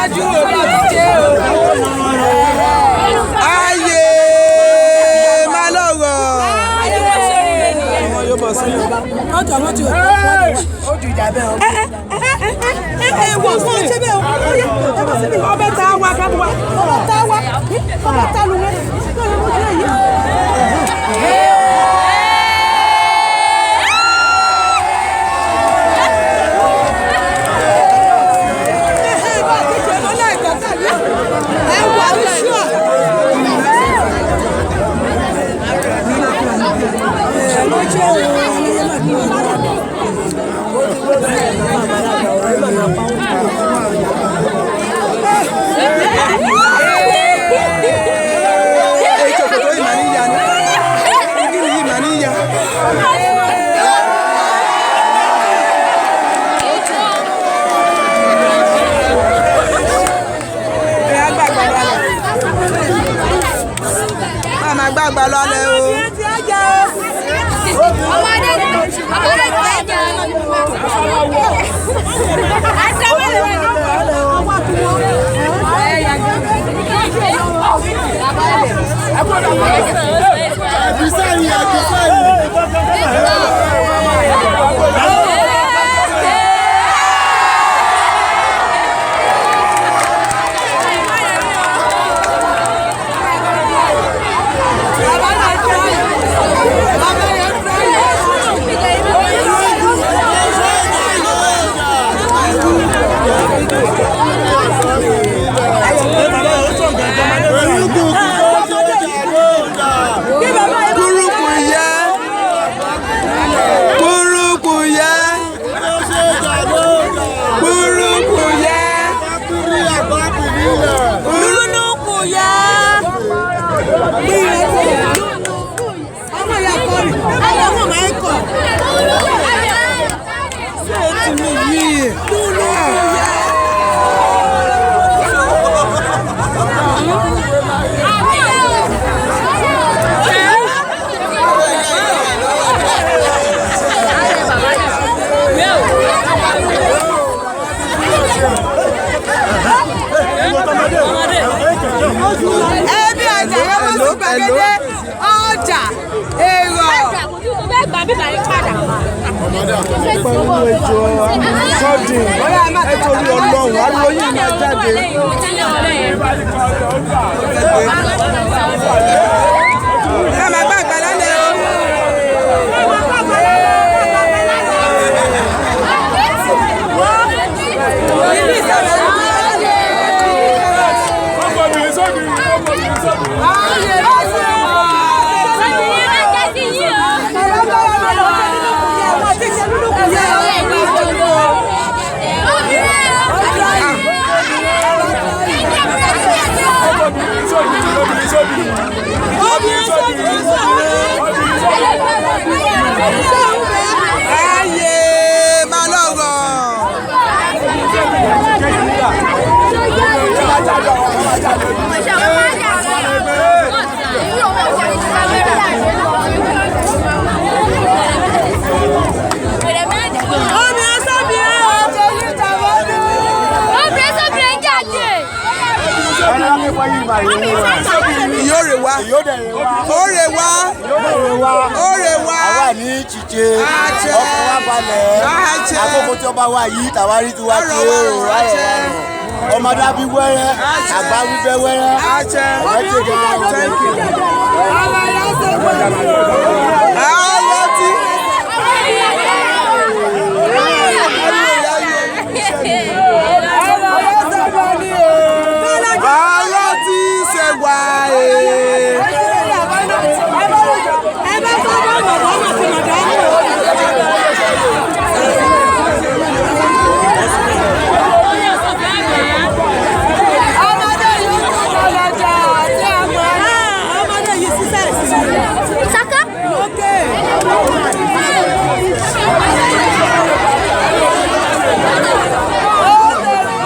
wájú òbí jíjẹ o. Ayé má lọ́rọ̀. Àwọn yóò bọ̀ sí i. Wọ́n jọ wọ́n ti wọ̀ ó ju ìjà bẹ́ẹ̀ o. Wọ́n fún ọṣẹ́ bẹ́ẹ̀ o. Ọbẹ̀ tá a wá kábọ̀ wá. Ọbẹ̀ tá a wá. Ọbẹ̀ tá a lù wọ́n. Gbàgbà lọ́lẹ̀ o. Ọjà èrò. Pẹ̀lú ètò sọ́ọ̀dì ẹ̀tọ́rí ọlọ́run ariwo yìí máa jáde. Ẹ máa gbàgbà lálẹ́ o. Ayé má lọ́rọ̀. Yóò wá. Ore wá. Ore wá. Àwa ní Chiche. Ọkọ̀ wa balẹ̀. Àkókò tí ọba wa yìí tàwárí ti wá tí ó rò ráyọ̀ wá rò. Ọmọdé bí wẹ́rẹ́, àgbà wípé wẹ́rẹ́. Ọ̀rẹ́ tí ó jẹ́